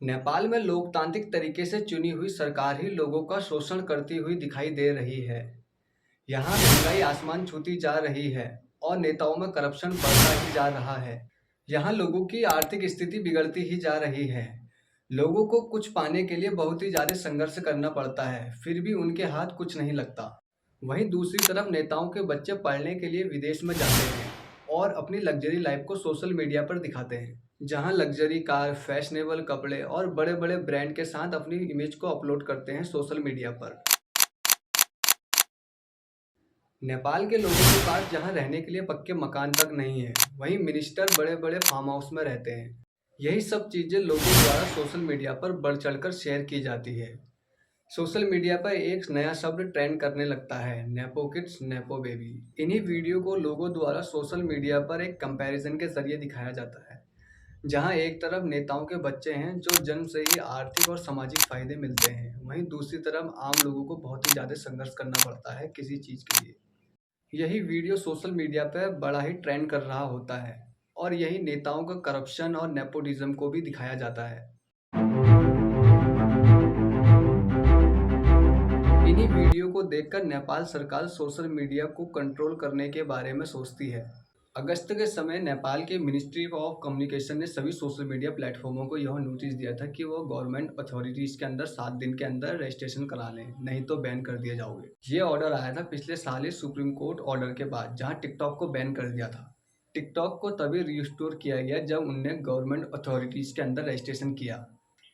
नेपाल में लोकतांत्रिक तरीके से चुनी हुई सरकार ही लोगों का शोषण करती हुई दिखाई दे रही है। यहाँ महंगाई आसमान छूती जा रही है और नेताओं में करप्शन बढ़ता ही जा रहा है। यहाँ लोगों की आर्थिक स्थिति बिगड़ती ही जा रही है। लोगों को कुछ पाने के लिए बहुत ही ज्यादा संघर्ष करना पड़ता है, फिर भी उनके हाथ कुछ नहीं लगता। वहीं दूसरी तरफ नेताओं के बच्चे पढ़ने के लिए विदेश में जाते हैं और अपनी लग्जरी लाइफ को सोशल मीडिया पर दिखाते हैं, जहां लग्जरी कार, फैशनेबल कपड़े और बड़े बड़े ब्रांड के साथ अपनी इमेज को अपलोड करते हैं सोशल मीडिया पर। नेपाल के लोगों के पास जहां रहने के लिए पक्के मकान तक नहीं है, वहीं मिनिस्टर बड़े बड़े फार्म हाउस में रहते हैं। यही सब चीजें लोगों द्वारा सोशल मीडिया पर बढ़ चढ़कर शेयर की जाती है। सोशल मीडिया पर एक नया शब्द ट्रेंड करने लगता है, नेपो किड्स, नेपो बेबी। इन्हीं वीडियो को लोगों द्वारा सोशल मीडिया पर एक कंपैरिजन के जरिए दिखाया जाता है, जहां एक तरफ नेताओं के बच्चे हैं जो जन्म से ही आर्थिक और सामाजिक फायदे मिलते हैं, वहीं दूसरी तरफ आम लोगों को बहुत ही ज्यादा संघर्ष करना पड़ता है किसी चीज के लिए। यही वीडियो सोशल मीडिया पर बड़ा ही ट्रेंड कर रहा होता है और यही नेताओं का करप्शन और नेपोटिज्म को भी दिखाया जाता है। इन्हीं वीडियो को देखकर नेपाल सरकार सोशल मीडिया को कंट्रोल करने के बारे में सोचती है। अगस्त के समय नेपाल के मिनिस्ट्री ऑफ कम्युनिकेशन ने सभी सोशल मीडिया प्लेटफॉर्मों को यह नोटिस दिया था कि वो गवर्नमेंट अथॉरिटीज के अंदर 7 दिन के अंदर रजिस्ट्रेशन करा लें, नहीं तो बैन कर दिए जाओगे। ये ऑर्डर आया था पिछले साल ही सुप्रीम कोर्ट ऑर्डर के बाद, जहां टिकटॉक को बैन कर दिया था। टिकटॉक को तभी रिस्टोर किया गया जब उनने गवर्नमेंट अथॉरिटीज के अंदर रजिस्ट्रेशन किया।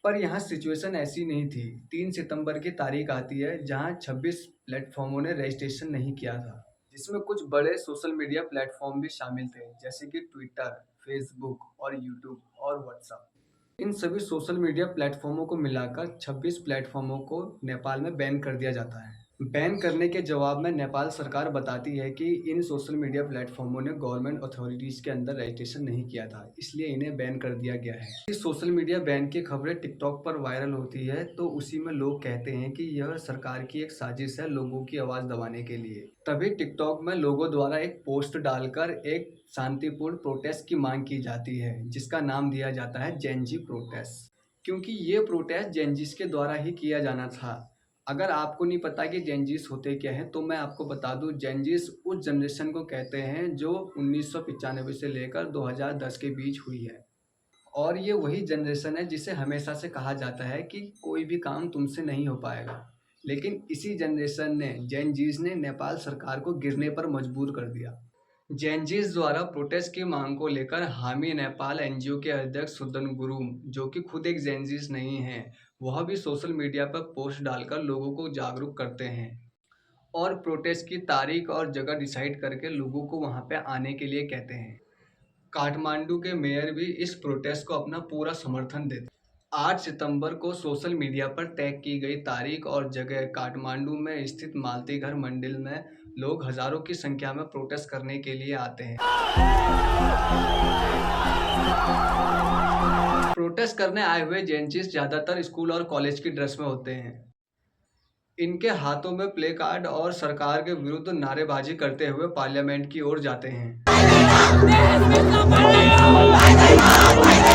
पर यहाँ सिचुएशन ऐसी नहीं थी। 3 सितंबर की तारीख आती है जहाँ 26 प्लेटफॉर्मों ने रजिस्ट्रेशन नहीं किया था, जिसमें कुछ बड़े सोशल मीडिया प्लेटफॉर्म भी शामिल थे, जैसे कि ट्विटर, फेसबुक और यूट्यूब और व्हाट्सएप। इन सभी सोशल मीडिया प्लेटफॉर्मों को मिलाकर 26 प्लेटफॉर्मों को नेपाल में बैन कर दिया जाता है। बैन करने के जवाब में नेपाल सरकार बताती है कि इन सोशल मीडिया प्लेटफॉर्मों ने गवर्नमेंट अथॉरिटीज के अंदर रजिस्ट्रेशन नहीं किया था, इसलिए इन्हें बैन कर दिया गया है। इस सोशल मीडिया बैन की खबरें टिकटॉक पर वायरल होती है तो उसी में लोग कहते हैं कि यह सरकार की एक साजिश है लोगों की आवाज दबाने के लिए। तभी टिकटॉक में लोगों द्वारा एक पोस्ट डालकर एक शांतिपूर्ण प्रोटेस्ट की मांग की जाती है, जिसका नाम दिया जाता है जेनजी प्रोटेस्ट, क्योंकि ये प्रोटेस्ट जेनजीस के द्वारा ही किया जाना था। अगर आपको नहीं पता कि जेनजीस होते क्या हैं तो मैं आपको बता दूं, जेनजीस उस जनरेशन को कहते हैं जो 1995 से लेकर 2010 के बीच हुई है। और ये वही जनरेशन है जिसे हमेशा से कहा जाता है कि कोई भी काम तुमसे नहीं हो पाएगा। लेकिन इसी जनरेशन ने, जेनजीस ने नेपाल सरकार को गिरने पर मजबूर कर दिया। जेनजीस द्वारा प्रोटेस्ट की मांग को लेकर हामी नेपाल एनजीओ के अध्यक्ष सुदन गुरुङ, जो कि खुद एक जेनजीस नहीं है, वह भी सोशल मीडिया पर पोस्ट डालकर लोगों को जागरूक करते हैं और प्रोटेस्ट की तारीख और जगह डिसाइड करके लोगों को वहां पे आने के लिए कहते हैं। काठमांडू के मेयर भी इस प्रोटेस्ट को अपना पूरा समर्थन देते हैं। 8 सितंबर को सोशल मीडिया पर तय की गई तारीख और जगह काठमांडू में स्थित मालती घर मंदिर में लोग हजारों की संख्या में प्रोटेस्ट करने के लिए आते हैं। प्रोटेस्ट करने आए हुए जेनजीस ज्यादातर स्कूल और कॉलेज की ड्रेस में होते हैं। इनके हाथों में प्ले कार्ड और सरकार के विरुद्ध नारेबाजी करते हुए पार्लियामेंट की ओर जाते हैं।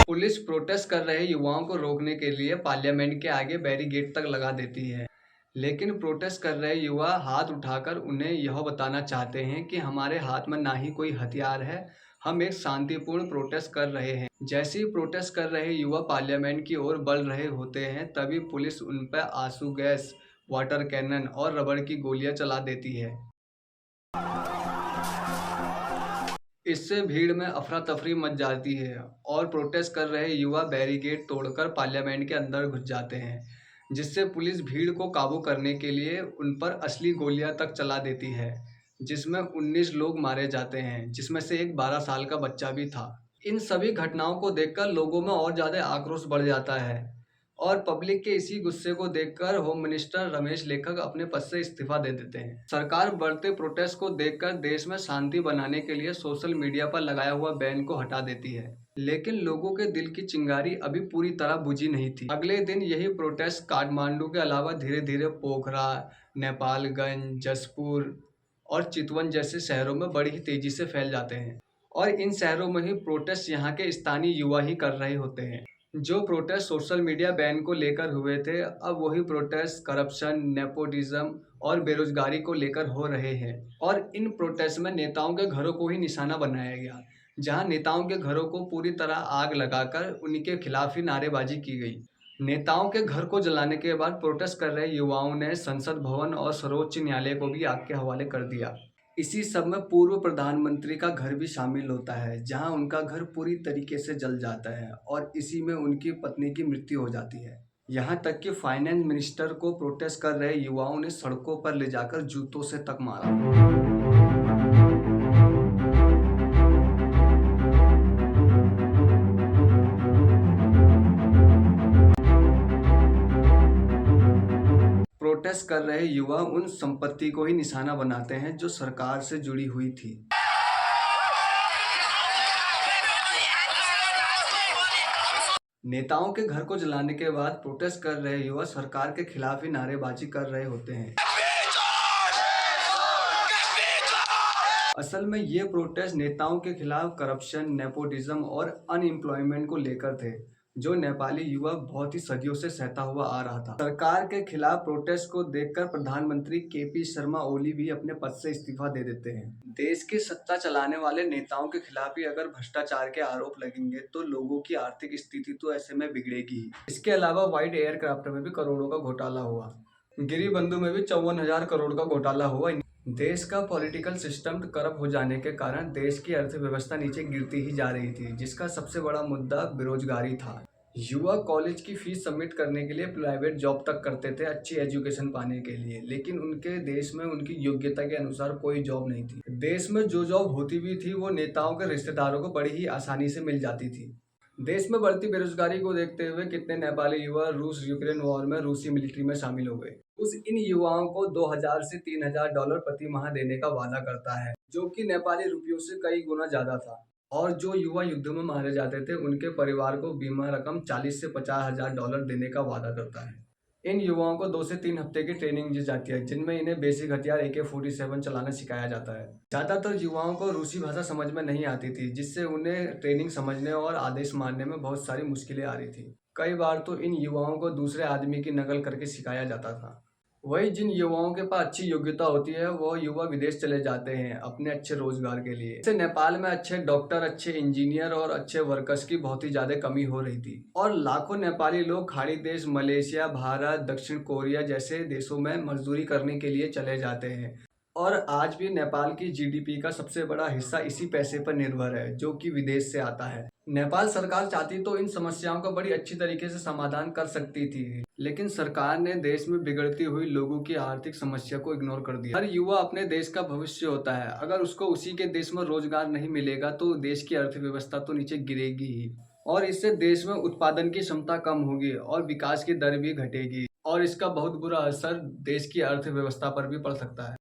पुलिस प्रोटेस्ट कर रहे युवाओं को रोकने के लिए पार्लियामेंट के आगे बैरिकेड तक लगा देती है, लेकिन प्रोटेस्ट कर रहे युवा हाथ उठाकर उन्हें यह बताना चाहते हैं कि हमारे हाथ में ना ही कोई हथियार है, हम एक शांतिपूर्ण प्रोटेस्ट कर रहे हैं। जैसे ही प्रोटेस्ट कर रहे युवा पार्लियामेंट की ओर बढ़ रहे होते हैं, तभी पुलिस उन पर आंसू गैस, वाटर कैनन और रबड़ की गोलियां चला देती है। इससे भीड़ में अफरा तफरी मच जाती है और प्रोटेस्ट कर रहे युवा बैरिकेड तोड़कर पार्लियामेंट के अंदर घुस जाते हैं, जिससे पुलिस भीड़ को काबू करने के लिए उन पर असली गोलियां तक चला देती है, जिसमें 19 लोग मारे जाते हैं, जिसमें से एक 12 साल का बच्चा भी था। इन सभी घटनाओं को देखकर लोगों में और ज्यादा आक्रोश बढ़ जाता है और पब्लिक के इसी गुस्से को देखकर होम मिनिस्टर रमेश लेखक अपने पद से इस्तीफा दे देते हैं। सरकार बढ़ते प्रोटेस्ट को देखकर देश में शांति बनाने के लिए सोशल मीडिया पर लगाया हुआ बैन को हटा देती है, लेकिन लोगों के दिल की चिंगारी अभी पूरी तरह बुझी नहीं थी। अगले दिन यही प्रोटेस्ट काठमांडू के अलावा धीरे धीरे पोखरा, नेपालगंज, जसपुर और चितवन जैसे शहरों में बड़ी ही तेजी से फैल जाते हैं और इन शहरों में ही प्रोटेस्ट यहाँ के स्थानीय युवा ही कर रहे होते हैं। जो प्रोटेस्ट सोशल मीडिया बैन को लेकर हुए थे, अब वही प्रोटेस्ट करप्शन, नेपोटिज्म और बेरोजगारी को लेकर हो रहे हैं। और इन प्रोटेस्ट में नेताओं के घरों को ही निशाना बनाया गया, जहां नेताओं के घरों को पूरी तरह आग लगाकर उनके खिलाफ ही नारेबाजी की गई। नेताओं के घर को जलाने के बाद प्रोटेस्ट कर रहे युवाओं ने संसद भवन और सर्वोच्च न्यायालय को भी आग के हवाले कर दिया। इसी सब में पूर्व प्रधानमंत्री का घर भी शामिल होता है, जहां उनका घर पूरी तरीके से जल जाता है और इसी में उनकी पत्नी की मृत्यु हो जाती है। यहां तक कि फाइनेंस मिनिस्टर को प्रोटेस्ट कर रहे युवाओं ने सड़कों पर ले जाकर जूतों से तक मारा। प्रोटेस्ट कर रहे युवा उन संपत्ति को ही निशाना बनाते हैं जो सरकार से जुड़ी हुई थी। नेताओं के घर को जलाने के बाद प्रोटेस्ट कर रहे युवा सरकार के खिलाफ ही नारेबाजी कर रहे होते हैं। असल में ये प्रोटेस्ट नेताओं के खिलाफ करप्शन, नेपोटिज्म और अनएम्प्लॉयमेंट को लेकर थे, जो नेपाली युवा बहुत ही सदियों से सहता हुआ आ रहा था। सरकार के खिलाफ प्रोटेस्ट को देखकर प्रधानमंत्री केपी शर्मा ओली भी अपने पद से इस्तीफा दे देते हैं। देश की सत्ता चलाने वाले नेताओं के खिलाफ ही अगर भ्रष्टाचार के आरोप लगेंगे तो लोगों की आर्थिक स्थिति तो ऐसे में बिगड़ेगी ही। इसके अलावा व्हाइट एयरक्राफ्ट में भी करोड़ों का घोटाला हुआ, गिरिबंधु में भी 54,000 करोड़ का घोटाला हुआ। देश का पॉलिटिकल सिस्टम करप्ट हो जाने के कारण देश की अर्थव्यवस्था नीचे गिरती ही जा रही थी, जिसका सबसे बड़ा मुद्दा बेरोजगारी था। युवा कॉलेज की फीस सबमिट करने के लिए प्राइवेट जॉब तक करते थे अच्छी एजुकेशन पाने के लिए, लेकिन उनके देश में उनकी योग्यता के अनुसार कोई जॉब नहीं थी। देश में जो जॉब होती भी थी वो नेताओं के रिश्तेदारों को बड़ी ही आसानी से मिल जाती थी। देश में बढ़ती बेरोजगारी को देखते हुए कितने नेपाली युवा रूस यूक्रेन वॉर में रूसी मिलिट्री में शामिल हो गए। इन युवाओं को 2,000 से 3,000 डॉलर प्रति माह देने का वादा करता है, जो कि नेपाली रुपयों से कई गुना ज्यादा था। और जो युवा युद्ध में मारे जाते थे उनके परिवार को बीमा रकम 40 से 50,000 डॉलर देने का वादा करता है। इन युवाओं को 2 से 3 हफ्ते की ट्रेनिंग दी जाती है, जिनमें इन्हें बेसिक हथियार AK-47 चलाना सिखाया जाता है। ज्यादातर युवाओं को रूसी भाषा समझ में नहीं आती थी, जिससे उन्हें ट्रेनिंग समझने और आदेश मानने में बहुत सारी मुश्किलें आ रही थी। कई बार तो इन युवाओं को दूसरे आदमी की नकल करके सिखाया जाता था। वही जिन युवाओं के पास अच्छी योग्यता होती है वो युवा विदेश चले जाते हैं अपने अच्छे रोजगार के लिए। इससे नेपाल में अच्छे डॉक्टर, अच्छे इंजीनियर और अच्छे वर्कर्स की बहुत ही ज्यादा कमी हो रही थी और लाखों नेपाली लोग खाड़ी देश मलेशिया, भारत, दक्षिण कोरिया जैसे देशों में मजदूरी करने के लिए चले जाते हैं। और आज भी नेपाल की GDP का सबसे बड़ा हिस्सा इसी पैसे पर निर्भर है, जो कि विदेश से आता है। नेपाल सरकार चाहती तो इन समस्याओं का बड़ी अच्छी तरीके से समाधान कर सकती थी, लेकिन सरकार ने देश में बिगड़ती हुई लोगों की आर्थिक समस्या को इग्नोर कर दिया। हर युवा अपने देश का भविष्य होता है, अगर उसको उसी के देश में रोजगार नहीं मिलेगा तो देश की अर्थव्यवस्था तो नीचे गिरेगी ही और इससे देश में उत्पादन की क्षमता कम होगी और विकास की दर भी घटेगी और इसका बहुत बुरा असर देश की अर्थव्यवस्था पर भी पड़ सकता है।